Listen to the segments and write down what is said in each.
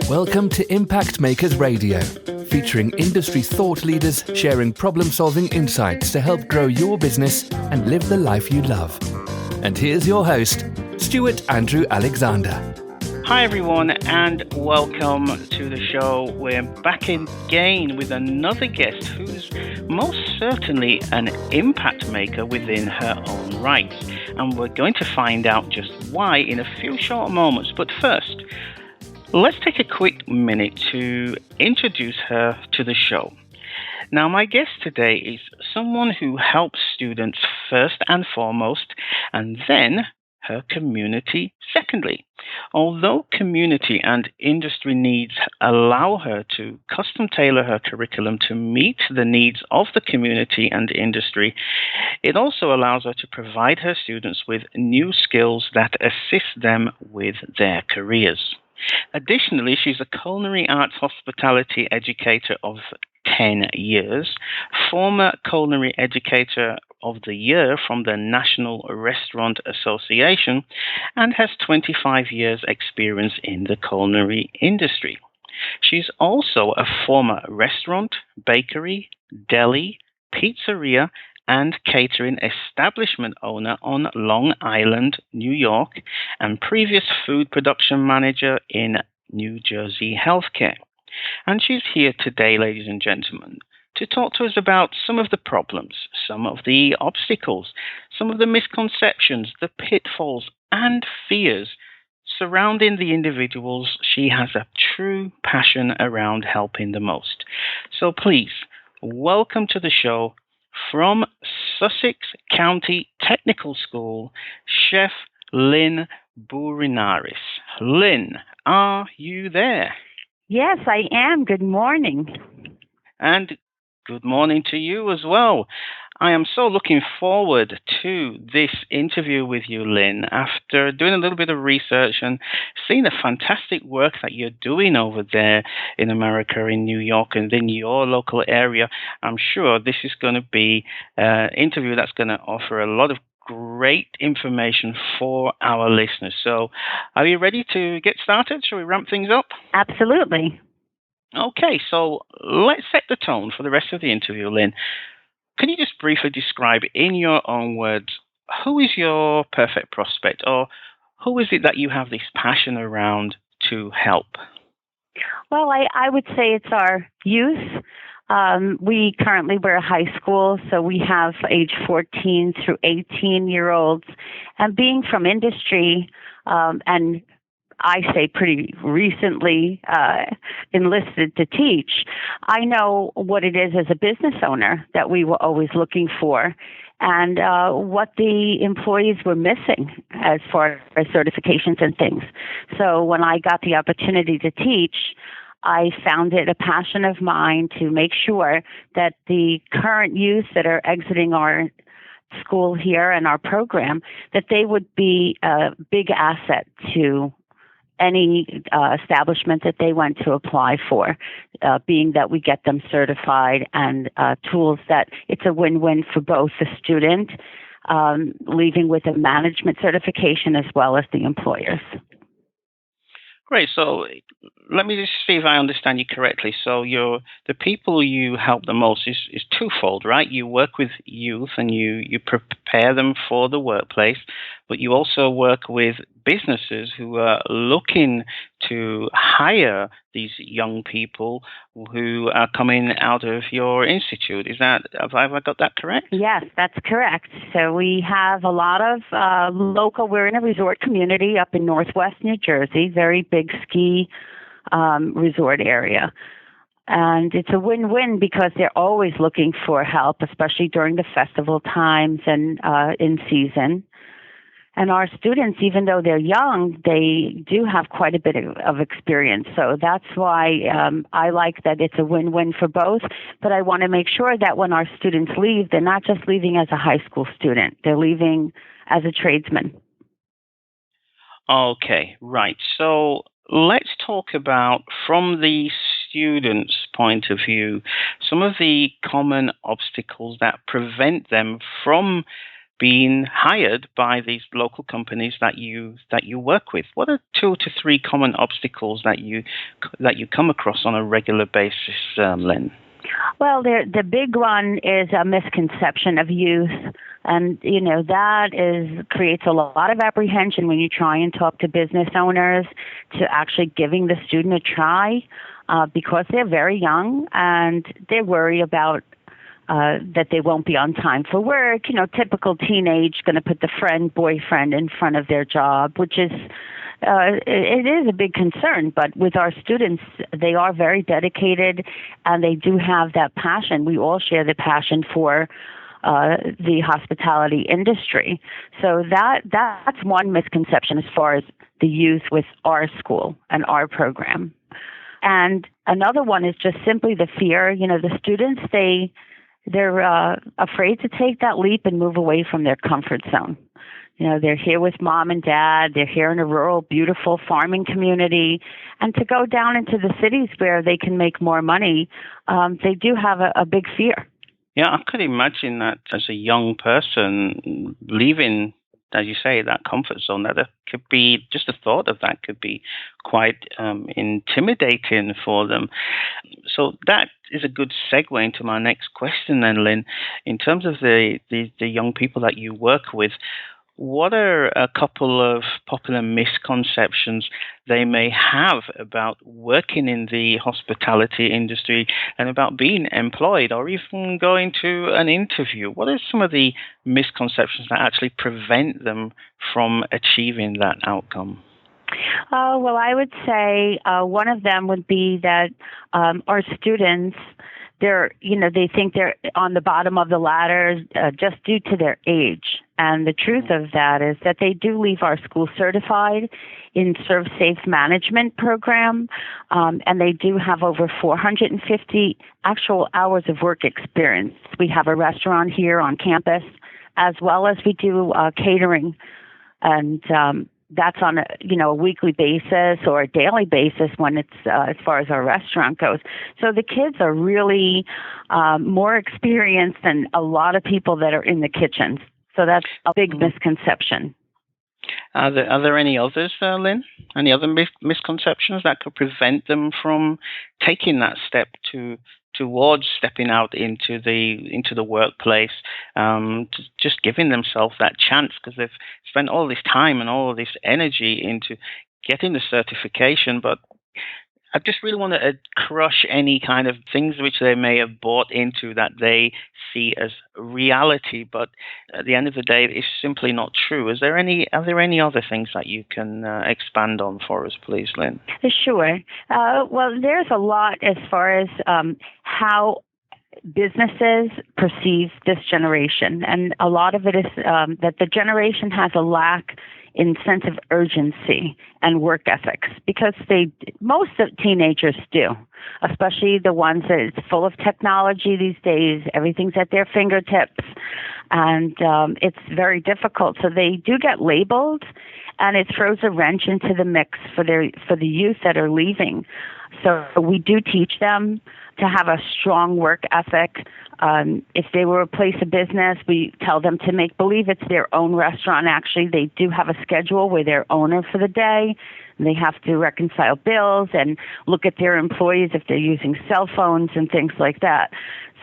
Welcome to Impact Makers Radio, featuring industry thought leaders sharing problem-solving insights to help grow your business and live the life you love. And here's your host, Stuart Andrew Alexander. Hi everyone, and welcome to the show. We're back again with another guest who's most certainly an impact maker within her own right. And we're going to find out just why in a few short moments. But first, let's take a quick minute to introduce her to the show. Now, my guest today is someone who helps students first and foremost, and then her community secondly. Although community and industry needs allow her to custom tailor her curriculum to meet the needs of the community and industry, it also allows her to provide her students with new skills that assist them with their careers. Additionally, she's a culinary arts hospitality educator of 10 years, former Culinary Educator of the Year from the National Restaurant Association, and has 25 years experience in the culinary industry. She's also a former restaurant, bakery, deli, pizzeria, and catering establishment owner on Long Island, New York, and previous food production manager in New Jersey healthcare. And she's here today, ladies and gentlemen, to talk to us about some of the problems, some of the obstacles, some of the misconceptions, the pitfalls, and fears surrounding the individuals she has a true passion around helping the most. So please, welcome to the show, from Sussex County Technical School, Chef Lynn Bourinaris. Lynn, are you there? Yes, I am. Good morning. And good morning to you as well. I am so looking forward to this interview with you, Lynn, after doing a little bit of research and seeing the fantastic work that you're doing over there in America, in New York, and in your local area. I'm sure this is going to be an interview that's going to offer a lot of great information for our listeners. So are you ready to get started? Shall we ramp things up? Absolutely. Okay, so let's set the tone for the rest of the interview, Lynn. Can you just briefly describe in your own words, who is your perfect prospect, or who is it that you have this passion around to help? Well, I would say it's our youth. We're a high school, so we have age 14 through 18-year-olds. And being from industry, and I say pretty recently enlisted to teach, I know what it is as a business owner that we were always looking for, and what the employees were missing as far as certifications and things. So when I got the opportunity to teach, I found it a passion of mine to make sure that the current youth that are exiting our school here and our program, that they would be a big asset to any establishment that they went to apply for, being that we get them certified and tools that it's a win-win for both the student, leaving with a management certification as well as the employers. Great. So let me just see if I understand you correctly. So the people you help the most is twofold, right? You work with youth and you prepare them for the workplace, but you also work with businesses who are looking to hire these young people who are coming out of your institute. Have I got that correct? Yes, that's correct. So we have a lot of we're in a resort community up in Northwest New Jersey, very big ski resort area. And it's a win-win because they're always looking for help, especially during the festival times and in season. And our students, even though they're young, they do have quite a bit of experience. So that's why I like that it's a win-win for both. But I want to make sure that when our students leave, they're not just leaving as a high school student. They're leaving as a tradesman. Okay, right. So let's talk about, from the students' point of view, some of the common obstacles that prevent them from being hired by these local companies that you work with? What are 2 to 3 common obstacles that you come across on a regular basis, Lynn? Well, the big one is a misconception of youth. And, that creates a lot of apprehension when you try and talk to business owners to actually giving the student a try because they're very young and they worry about that they won't be on time for work. Typical teenage going to put the boyfriend in front of their job, which is it is a big concern. But with our students, they are very dedicated and they do have that passion. We all share the passion for the hospitality industry. So that's one misconception as far as the youth with our school and our program. And another one is just simply the fear. The students, they're afraid to take that leap and move away from their comfort zone. They're here with mom and dad. They're here in a rural, beautiful farming community. And to go down into the cities where they can make more money, they do have a big fear. Yeah, I could imagine that as a young person leaving, as you say, that comfort zone, that could be, just the thought of that could be quite intimidating for them. So that is a good segue into my next question then, Lynn. In terms of the young people that you work with, what are a couple of popular misconceptions they may have about working in the hospitality industry and about being employed or even going to an interview? What are some of the misconceptions that actually prevent them from achieving that outcome? Well, I would say one of them would be that our students, they think they're on the bottom of the ladder just due to their age. And the truth of that is that they do leave our school certified in ServSafe Management program, and they do have over 450 actual hours of work experience. We have a restaurant here on campus, as well as we do catering, and that's on a weekly basis or a daily basis when it's as far as our restaurant goes. So the kids are really more experienced than a lot of people that are in the kitchens. So that's a big misconception. Are there any others, Lynn? Any other misconceptions that could prevent them from taking that step towards stepping out into the workplace, just giving themselves that chance because they've spent all this time and all this energy into getting the certification, but I just really want to crush any kind of things which they may have bought into that they see as reality, but at the end of the day, it's simply not true. Are there any other things that you can expand on for us, please, Lynn? Sure. Well, there's a lot as far as how businesses perceive this generation, and a lot of it is that the generation has a lack in sense of urgency and work ethics, because most of teenagers do, especially the ones that it's full of technology these days. Everything's at their fingertips, and it's very difficult. So they do get labeled, and it throws a wrench into the mix for the youth that are leaving. So we do teach them to have a strong work ethic. If they were a place of business, we tell them to make believe it's their own restaurant. Actually, they do have a schedule where they're owner for the day. They have to reconcile bills and look at their employees if they're using cell phones and things like that.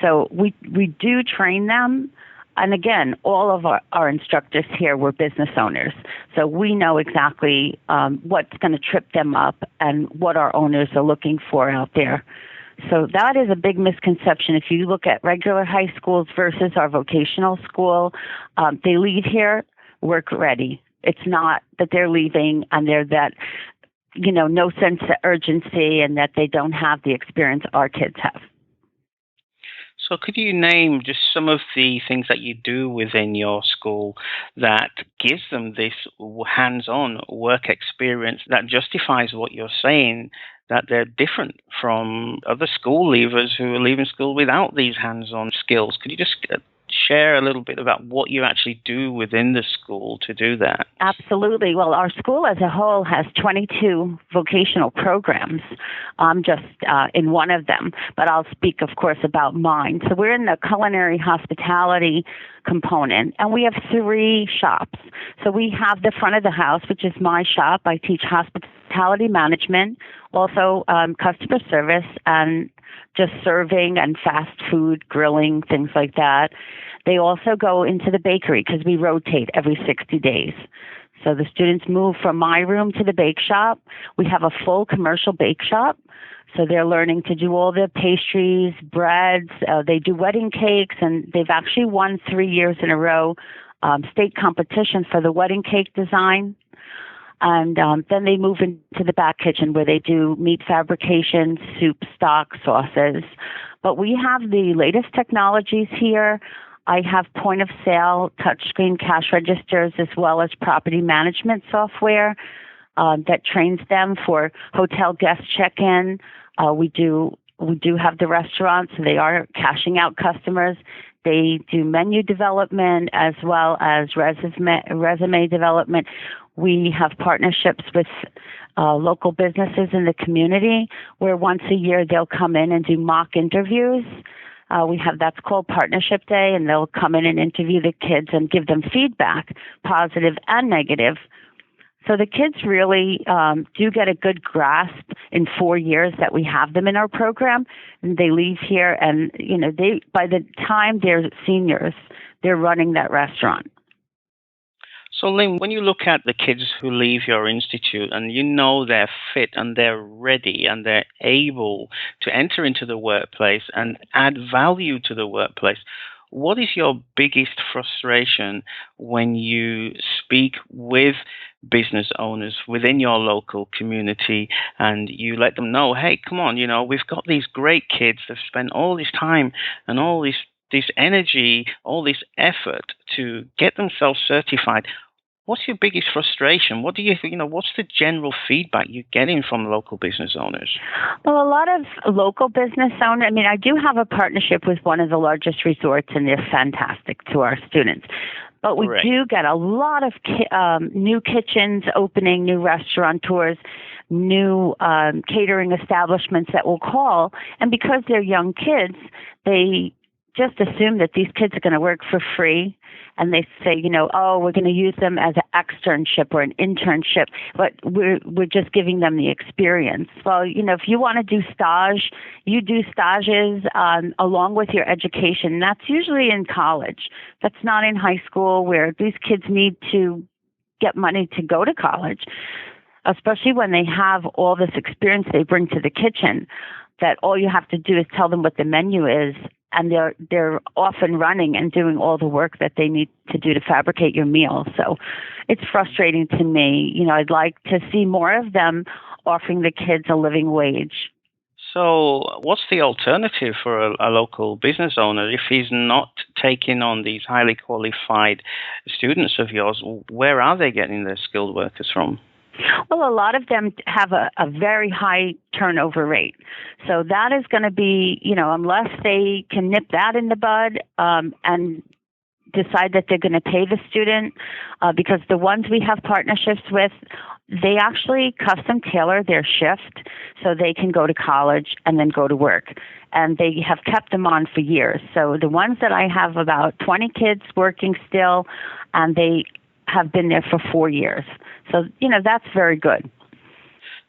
So we do train them. And again, all of our instructors here were business owners. So we know exactly what's going to trip them up and what our owners are looking for out there. So that is a big misconception. If you look at regular high schools versus our vocational school, they leave here work ready. It's not that they're leaving and they're that, no sense of urgency and that they don't have the experience our kids have. So could you name just some of the things that you do within your school that gives them this hands-on work experience that justifies what you're saying, that they're different from other school leavers who are leaving school without these hands-on skills? Could you just share a little bit about what you actually do within the school to do that? Absolutely. Well, our school as a whole has 22 vocational programs. I'm just in one of them, but I'll speak, of course, about mine. So we're in the culinary hospitality component, and we have 3 shops. So we have the front of the house, which is my shop. I teach hospitality management, also customer service, and just serving and fast food, grilling, things like that. They also go into the bakery because we rotate every 60 days. So the students move from my room to the bake shop. We have a full commercial bake shop. So they're learning to do all the pastries, breads. They do wedding cakes, and they've actually won 3 years in a row state competition for the wedding cake design. And then they move into the back kitchen where they do meat fabrication, soup, stock, sauces. But we have the latest technologies here. I have point of sale, touchscreen cash registers, as well as property management software that trains them for hotel guest check-in. We do have the restaurants, so they are cashing out customers. They do menu development as well as resume development. We have partnerships with local businesses in the community where once a year they'll come in and do mock interviews. That's called Partnership Day, and they'll come in and interview the kids and give them feedback, positive and negative. So the kids really do get a good grasp in 4 years that we have them in our program, and they leave here, and by the time they're seniors, they're running that restaurant. So, Lynn, when you look at the kids who leave your institute and you know they're fit and they're ready and they're able to enter into the workplace and add value to the workplace, what is your biggest frustration when you speak with business owners within your local community and you let them know, hey, come on, we've got these great kids that have spent all this time and all this energy, all this effort to get themselves certified. What's your biggest frustration? What do you think, what's the general feedback you're getting from local business owners? Well, a lot of local business owners, I do have a partnership with one of the largest resorts, and they're fantastic to our students. But we do get a lot of new kitchens opening, new restaurateurs, new catering establishments that will call. And because they're young kids, they just assume that these kids are going to work for free. And they say, we're going to use them as an externship or an internship, but we're just giving them the experience. Well, if you want to do stage, you do stages along with your education. That's usually in college. That's not in high school where these kids need to get money to go to college, especially when they have all this experience they bring to the kitchen, that all you have to do is tell them what the menu is, and they're off and running and doing all the work that they need to do to fabricate your meal. So it's frustrating to me. I'd like to see more of them offering the kids a living wage. So what's the alternative for a local business owner if he's not taking on these highly qualified students of yours? Where are they getting their skilled workers from? Well, a lot of them have a very high turnover rate. So that is going to be, unless they can nip that in the bud and decide that they're going to pay the student, because the ones we have partnerships with, they actually custom tailor their shift so they can go to college and then go to work. And they have kept them on for years. So the ones that I have, about 20 kids working still, and they have been there for 4 years. So, that's very good.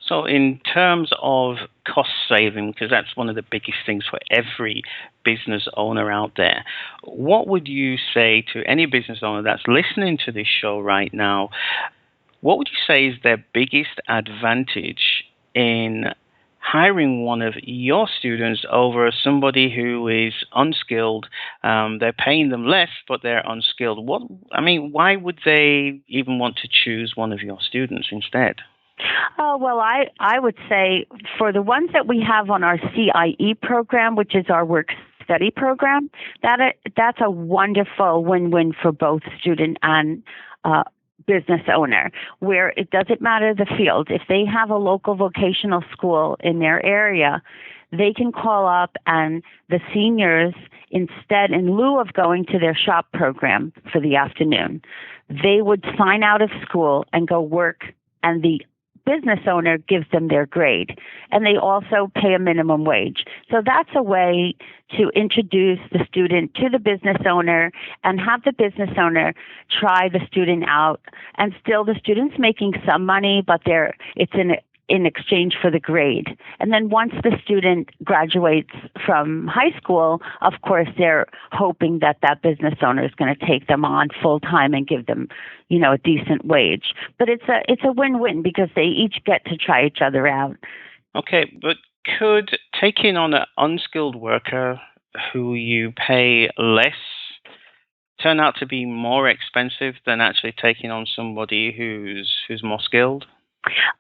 So in terms of cost saving, because that's one of the biggest things for every business owner out there, what would you say to any business owner that's listening to this show right now? What would you say is their biggest advantage in hiring one of your students over somebody who is unskilled? They're paying them less, but they're unskilled. Why would they even want to choose one of your students instead? Oh, well, I would say for the ones that we have on our CIE program, which is our work study program, that's a wonderful win-win for both student and business owner, where it doesn't matter the field. If they have a local vocational school in their area, they can call up, and the seniors, instead, in lieu of going to their shop program for the afternoon, they would sign out of school and go work, and the business owner gives them their grade, and they also pay a minimum wage. So that's a way to introduce the student to the business owner and have the business owner try the student out. And still the student's making some money, but it's in exchange for the grade. And then once the student graduates from high school, of course, they're hoping that that business owner is going to take them on full time and give them, a decent wage. But it's a win-win because they each get to try each other out. Okay, but could taking on an unskilled worker who you pay less turn out to be more expensive than actually taking on somebody who's more skilled?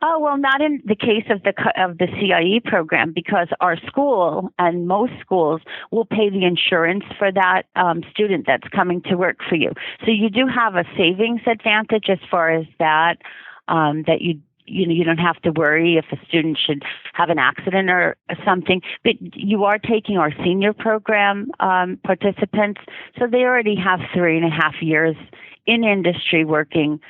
Oh, well, not in the case of the CIE program, because our school and most schools will pay the insurance for that student that's coming to work for you. So you do have a savings advantage as far as that, that you don't have to worry if a student should have an accident or something. But you are taking our senior program participants, so they already have 3.5 years in industry working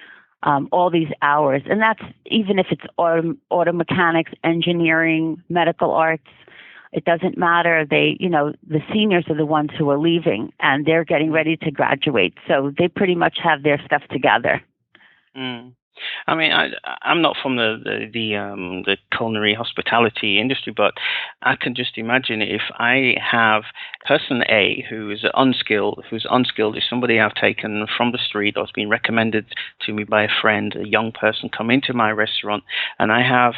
all these hours. And that's even if it's auto mechanics, engineering, medical arts, it doesn't matter. The seniors are the ones who are leaving and they're getting ready to graduate. So they pretty much have their stuff together. Mm. I mean, I'm not from the culinary hospitality industry, but I can just imagine if I have person A who's unskilled is somebody I've taken from the street or has been recommended to me by a friend, a young person come into my restaurant, and I have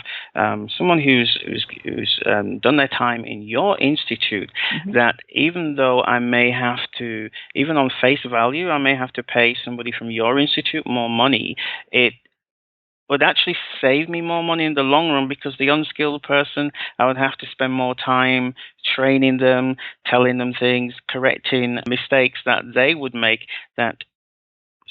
someone who's done their time in your institute, mm-hmm. that even though I may have to, even on face value, I may have to pay somebody from your institute more money, it would actually save me more money in the long run, because the unskilled person, I would have to spend more time training them, telling them things, correcting mistakes that they would make that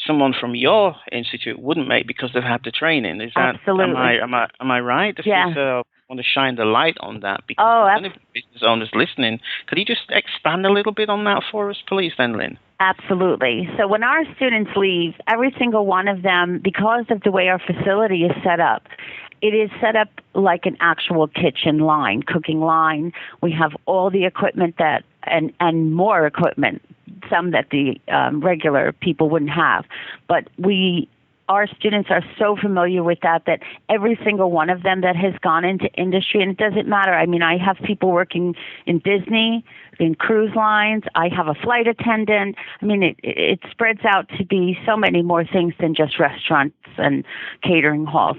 someone from your institute wouldn't make because they've had the training. Is that absolutely? Am I right? Yeah. I want to shine the light on that, because if business owners listening, could you just expand a little bit on that for us, please, then, Lynn? Absolutely. So when our students leave, every single one of them, because of the way our facility is set up, it is set up like an actual kitchen line, cooking line. We have all the equipment and more equipment, some that the regular people wouldn't have. But our students are so familiar with that every single one of them that has gone into industry, and it doesn't matter. I mean, I have people working in Disney, in cruise lines. I have a flight attendant. I mean, it spreads out to be so many more things than just restaurants and catering halls.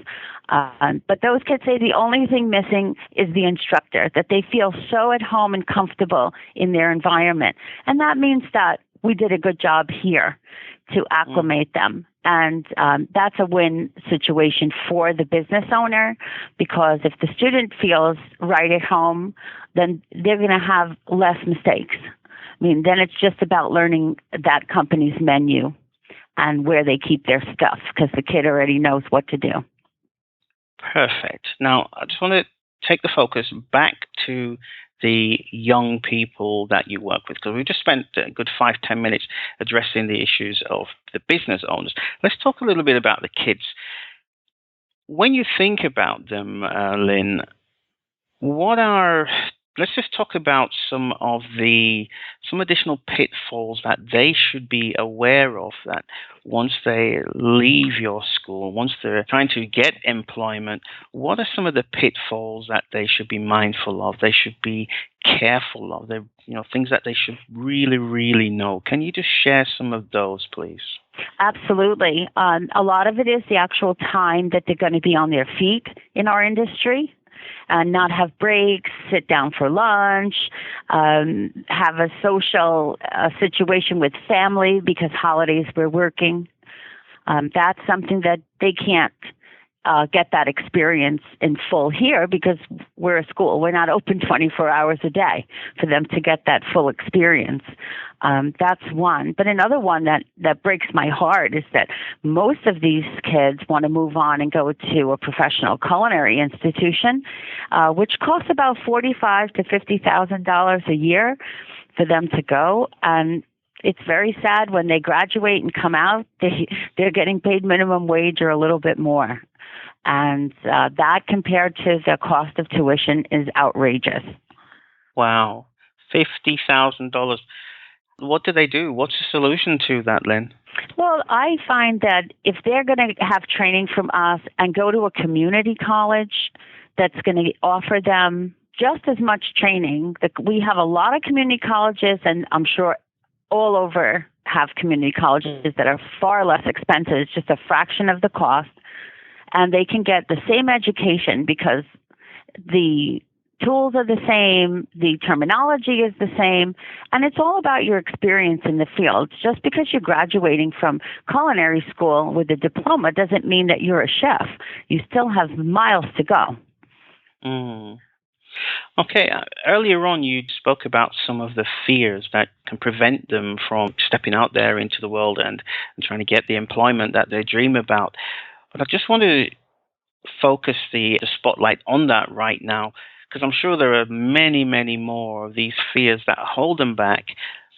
But those kids say the only thing missing is the instructor, that they feel so at home and comfortable in their environment. And that means that we did a good job here to acclimate them. And that's a win situation for the business owner, because if the student feels right at home, then they're going to have less mistakes. I mean, then it's just about learning that company's menu and where they keep their stuff, because the kid already knows what to do. Perfect. Now, I just want to take the focus back to the young people that you work with, because we've just spent a good 5-10 minutes addressing the issues of the business owners. Let's talk a little bit about the kids. When you think about them, Lynn, let's just talk about some additional pitfalls that they should be aware of, that once they leave your school, once they're trying to get employment, what are some of the pitfalls that they should be mindful of, they should be careful of, things that they should really, really know? Can you just share some of those, please? Absolutely. A lot of it is the actual time that they're going to be on their feet in our industry. Not have breaks, sit down for lunch, have a social situation with family, because holidays we're working. That's something that they can't get that experience in full here because we're a school. We're not open 24 hours a day for them to get that full experience. That's one. But another one that breaks my heart is that most of these kids want to move on and go to a professional culinary institution, which costs about $45,000 to $50,000 a year for them to go. And it's very sad when they graduate and come out, they're getting paid minimum wage or a little bit more. And that compared to the cost of tuition is outrageous. Wow. $50,000. What do they do? What's the solution to that, Lynn? Well, I find that if they're going to have training from us and go to a community college that's going to offer them just as much training, we have a lot of community colleges, and I'm sure all over have community colleges that are far less expensive. It's just a fraction of the cost. And they can get the same education because the tools are the same, the terminology is the same, and it's all about your experience in the field. Just because you're graduating from culinary school with a diploma doesn't mean that you're a chef. You still have miles to go. Okay, earlier on you spoke about some of the fears that can prevent them from stepping out there into the world and trying to get the employment that they dream about. But I just want to focus the spotlight on that right now, because I'm sure there are many, many more of these fears that hold them back.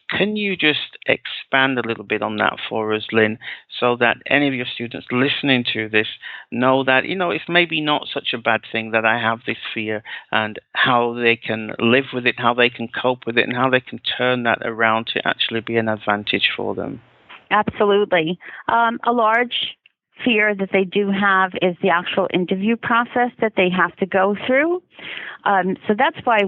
Can you just expand a little bit on that for us, Lynn, so that any of your students listening to this know that, it's maybe not such a bad thing that I have this fear, and how they can live with it, how they can cope with it, and how they can turn that around to actually be an advantage for them? Absolutely. A large fear that they do have is the actual interview process that they have to go through. So that's why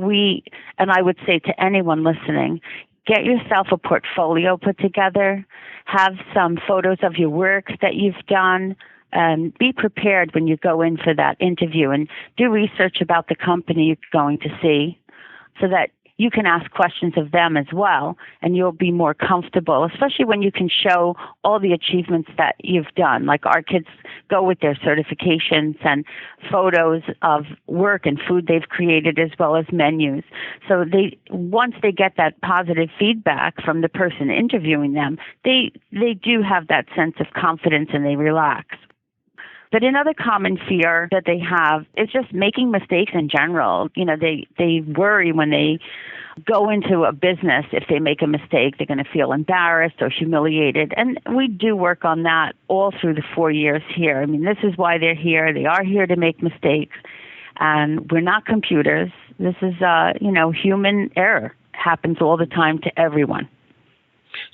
and I would say to anyone listening, get yourself a portfolio put together, have some photos of your work that you've done, and be prepared when you go in for that interview, and do research about the company you're going to see so that you can ask questions of them as well, and you'll be more comfortable, especially when you can show all the achievements that you've done. Like our kids go with their certifications and photos of work and food they've created, as well as menus. So once they get that positive feedback from the person interviewing them, they do have that sense of confidence and they relax. But another common fear that they have is just making mistakes in general. They worry when they go into a business, if they make a mistake, they're going to feel embarrassed or humiliated. And we do work on that all through the 4 years here. I mean, this is why they're here. They are here to make mistakes. And we're not computers. This is, human error happens all the time to everyone.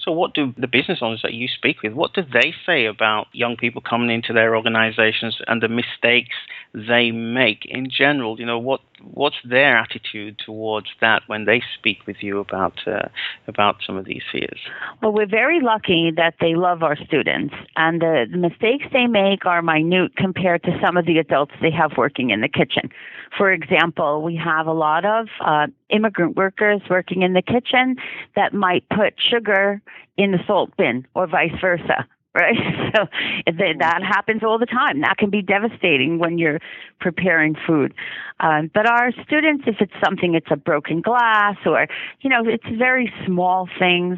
So what do the business owners that you speak with, what do they say about young people coming into their organizations and the mistakes they make in general? What's their attitude towards that when they speak with you about some of these fears? Well, we're very lucky that they love our students, and the mistakes they make are minute compared to some of the adults they have working in the kitchen. For example, we have a lot of immigrant workers working in the kitchen that might put sugar in the salt bin or vice versa, right? So that happens all the time. That can be devastating when you're preparing food. But our students, if it's a broken glass or, it's very small things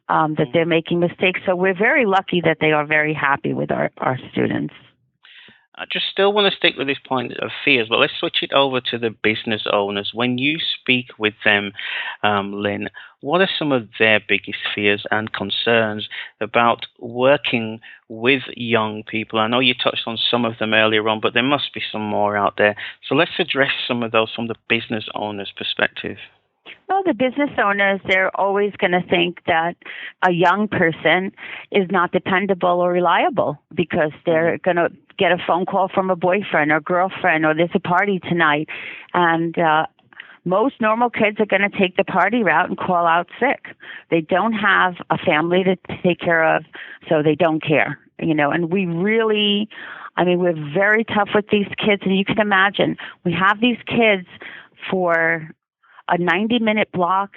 that they're making mistakes. So we're very lucky that they are very happy with our students. I just still want to stick with this point of fears, but let's switch it over to the business owners. When you speak with them, Lynn, what are some of their biggest fears and concerns about working with young people? I know you touched on some of them earlier on, but there must be some more out there. So let's address some of those from the business owner's perspective. Well, the business owners, they're always going to think that a young person is not dependable or reliable because they're going to get a phone call from a boyfriend or girlfriend, or there's a party tonight. And most normal kids are going to take the party route and call out sick. They don't have a family to take care of, so they don't care. And we're very tough with these kids. And you can imagine, we have these kids for a 90-minute block,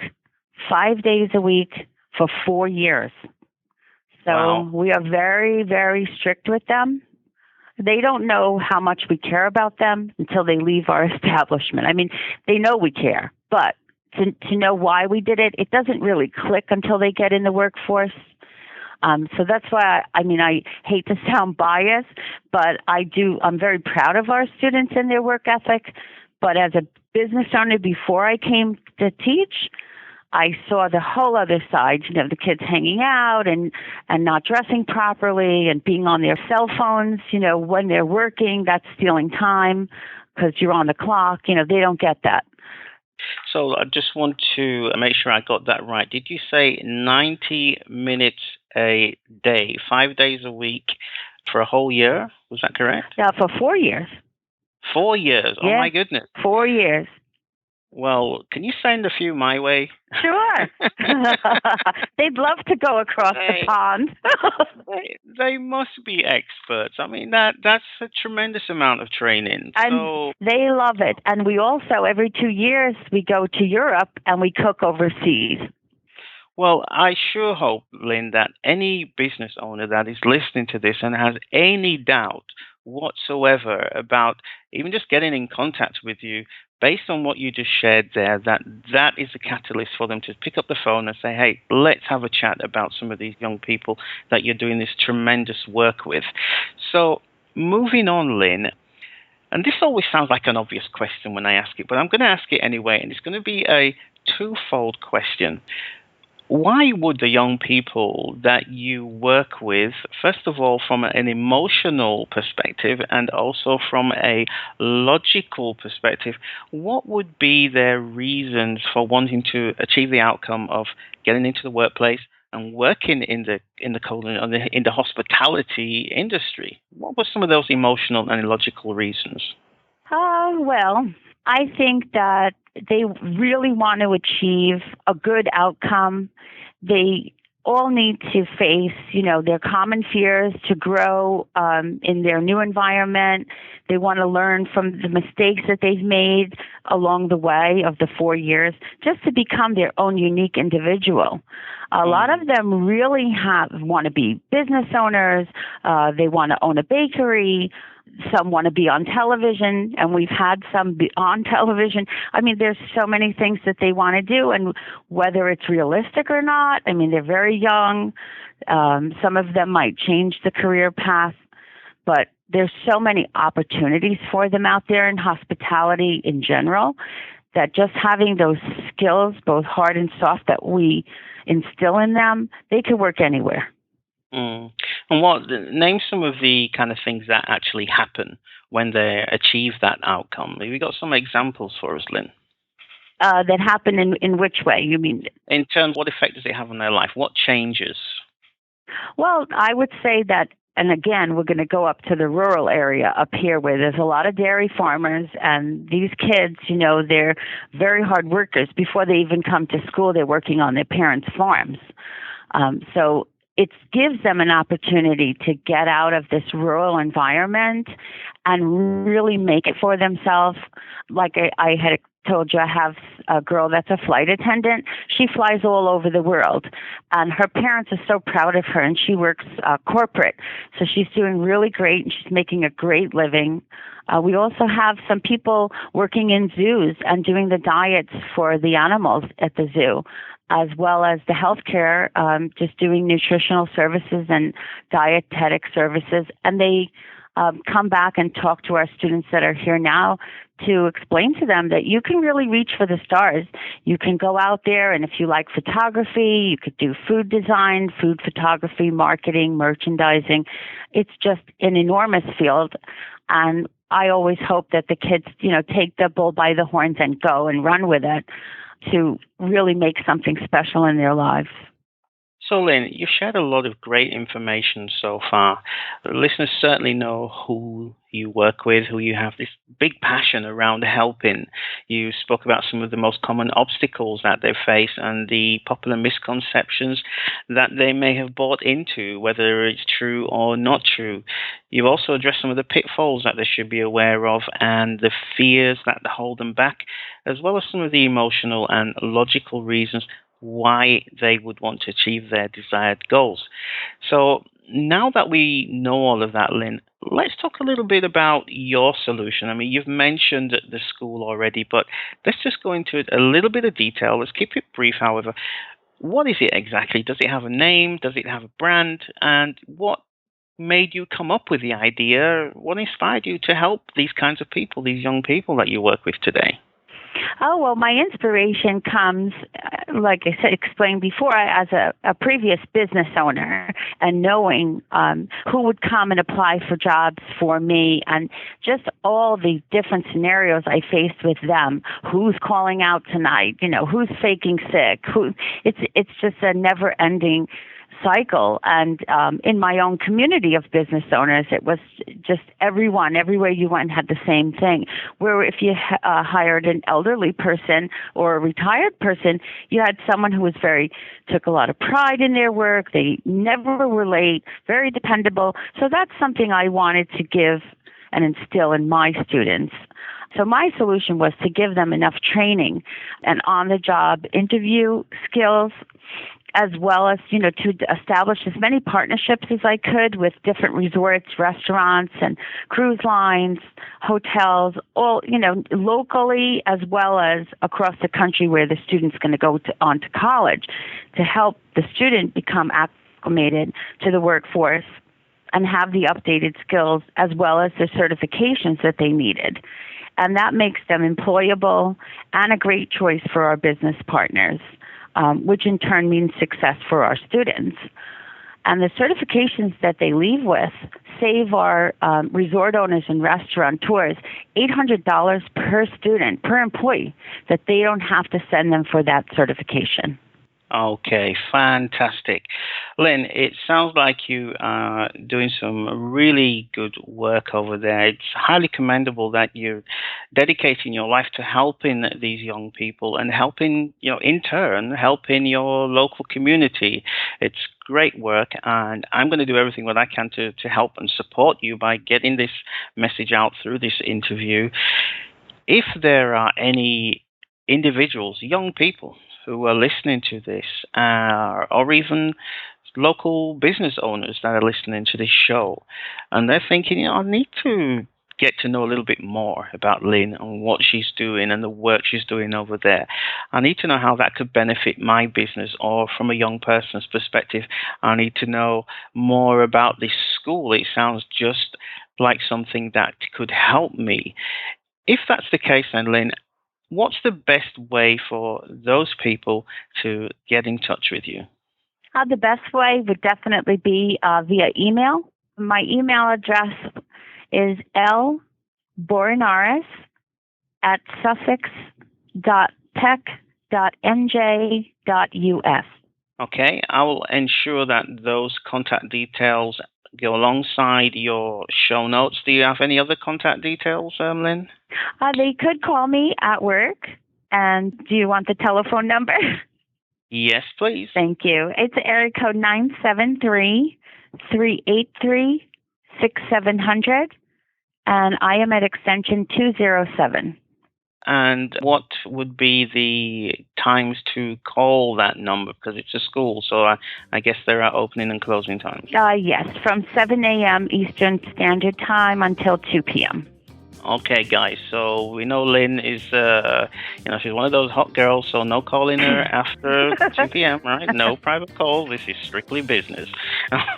5 days a week for 4 years. So wow. We are very, very strict with them. They don't know how much we care about them until they leave our establishment. I mean, they know we care, but to know why we did it, it doesn't really click until they get in the workforce. So that's why, I hate to sound biased, but I'm very proud of our students and their work ethic. But as a business owner, before I came to teach, I saw the whole other side, the kids hanging out and not dressing properly and being on their cell phones, when they're working, that's stealing time because you're on the clock. They don't get that. So I just want to make sure I got that right. Did you say 90 minutes a day, 5 days a week for a whole year? Was that correct? Yeah, for 4 years. 4 years? Yeah, oh, my goodness. 4 years. Well, can you send a few my way? Sure. They'd love to go across the pond. they must be experts. I mean, that's a tremendous amount of training. And they love it. And we also, every 2 years, we go to Europe and we cook overseas. Well, I sure hope, Lynn, that any business owner that is listening to this and has any doubt whatsoever about even just getting in contact with you, based on what you just shared there, that is a catalyst for them to pick up the phone and say, hey, let's have a chat about some of these young people that you're doing this tremendous work with. So moving on, Lynn, and this always sounds like an obvious question when I ask it, but I'm going to ask it anyway, and it's going to be a twofold question. Why would the young people that you work with, first of all, from an emotional perspective and also from a logical perspective, what would be their reasons for wanting to achieve the outcome of getting into the workplace and working in the hospitality industry? What were some of those emotional and logical reasons? Well, I think that they really want to achieve a good outcome. They all need to face, their common fears to grow in their new environment. They want to learn from the mistakes that they've made along the way of the 4 years, just to become their own unique individual. A lot of them really want to be business owners. They want to own a bakery. Some want to be on television, and we've had some be on television. I mean, there's so many things that they want to do, and whether it's realistic or not, they're very young. Some of them might change the career path, but there's so many opportunities for them out there in hospitality in general that just having those skills, both hard and soft, that we instill in them, they can work anywhere. And name some of the kind of things that actually happen when they achieve that outcome. Have you got some examples for us, Lynn? That happen in which way, you mean? In terms of what effect does it have on their life? What changes? Well, I would say that, and again, we're going to go up to the rural area up here where there's a lot of dairy farmers, and these kids, they're very hard workers. Before they even come to school, they're working on their parents' farms. So it gives them an opportunity to get out of this rural environment and really make it for themselves. Like I had told you, I have a girl that's a flight attendant. She flies all over the world, and her parents are so proud of her, and she works corporate. So she's doing really great, and she's making a great living. We also have some people working in zoos and doing the diets for the animals at the zoo, as well as the healthcare, just doing nutritional services and dietetic services. And they come back and talk to our students that are here now to explain to them that you can really reach for the stars. You can go out there, and if you like photography, you could do food design, food photography, marketing, merchandising. It's just an enormous field. And I always hope that the kids, take the bull by the horns and go and run with it to really make something special in their lives. So, Lynn, you've shared a lot of great information so far. The listeners certainly know who you work with, who you have this big passion around helping. You spoke about some of the most common obstacles that they face and the popular misconceptions that they may have bought into, whether it's true or not true. You've also addressed some of the pitfalls that they should be aware of and the fears that hold them back, as well as some of the emotional and logical reasons why they would want to achieve their desired goals. So now that we know all of that, Lynn, let's talk a little bit about your solution. I mean, you've mentioned the school already, but let's just go into it a little bit of detail. Let's keep it brief, however. What is it exactly? Does it have a name? Does it have a brand? And what made you come up with the idea? What inspired you to help these kinds of people, these young people that you work with today? Oh, well, my inspiration comes, like I said, explained before, as a previous business owner, and knowing who would come and apply for jobs for me, and just all the different scenarios I faced with them. Who's calling out tonight? Who's faking sick? It's just a never-ending cycle. And in my own community of business owners, it was just everywhere you went had the same thing, where if you hired an elderly person or a retired person, you had someone who took a lot of pride in their work. They never were late, very dependable. So that's something I wanted to give and instill in my students. So my solution was to give them enough training and on-the-job interview skills, as well as, to establish as many partnerships as I could with different resorts, restaurants, and cruise lines, hotels, all, locally as well as across the country where the student's going to go on to college, to help the student become acclimated to the workforce and have the updated skills as well as the certifications that they needed. And that makes them employable and a great choice for our business partners, which in turn means success for our students. And the certifications that they leave with save our resort owners and restaurateurs $800 per student, per employee, that they don't have to send them for that certification. Okay, fantastic. Lynn, it sounds like you are doing some really good work over there. It's highly commendable that you're dedicating your life to helping these young people and helping, in turn, helping your local community. It's great work, and I'm going to do everything that I can to help and support you by getting this message out through this interview. If there are any individuals, young people, who are listening to this, or even local business owners that are listening to this show, and they're thinking, I need to get to know a little bit more about Lynn and what she's doing and the work she's doing over there. I need to know how that could benefit my business, or from a young person's perspective, I need to know more about this school. It sounds just like something that could help me. If that's the case, then, Lynn, what's the best way for those people to get in touch with you? The best way would definitely be via email. My email address is lbourinaris@sussex.tech.nj.us. Okay, I will ensure that those contact details go alongside your show notes. Do you have any other contact details, Lynn? They could call me at work. And do you want the telephone number? Yes, please. Thank you. It's area code 973-383-6700, and I am at extension 207. And what would be the times to call that number? Because it's a school, so I guess there are opening and closing times. Yes, from 7 a.m. Eastern Standard Time until 2 p.m. Okay, guys, so we know Lynn is, she's one of those hot girls, so no calling her after 2 p.m., right? No private call. This is strictly business.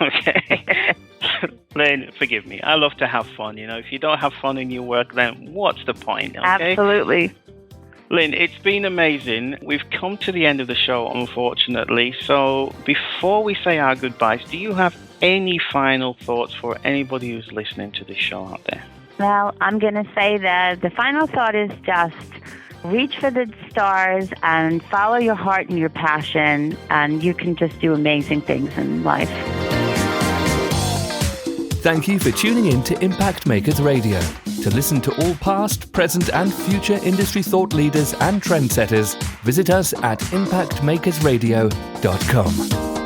Okay. Lynn, forgive me. I love to have fun. If you don't have fun in your work, then what's the point? Okay? Absolutely. Lynn, it's been amazing. We've come to the end of the show, unfortunately. So before we say our goodbyes, do you have any final thoughts for anybody who's listening to this show out there? Well, I'm going to say that the final thought is just reach for the stars and follow your heart and your passion, and you can just do amazing things in life. Thank you for tuning in to Impact Makers Radio. To listen to all past, present and future industry thought leaders and trendsetters, visit us at impactmakersradio.com.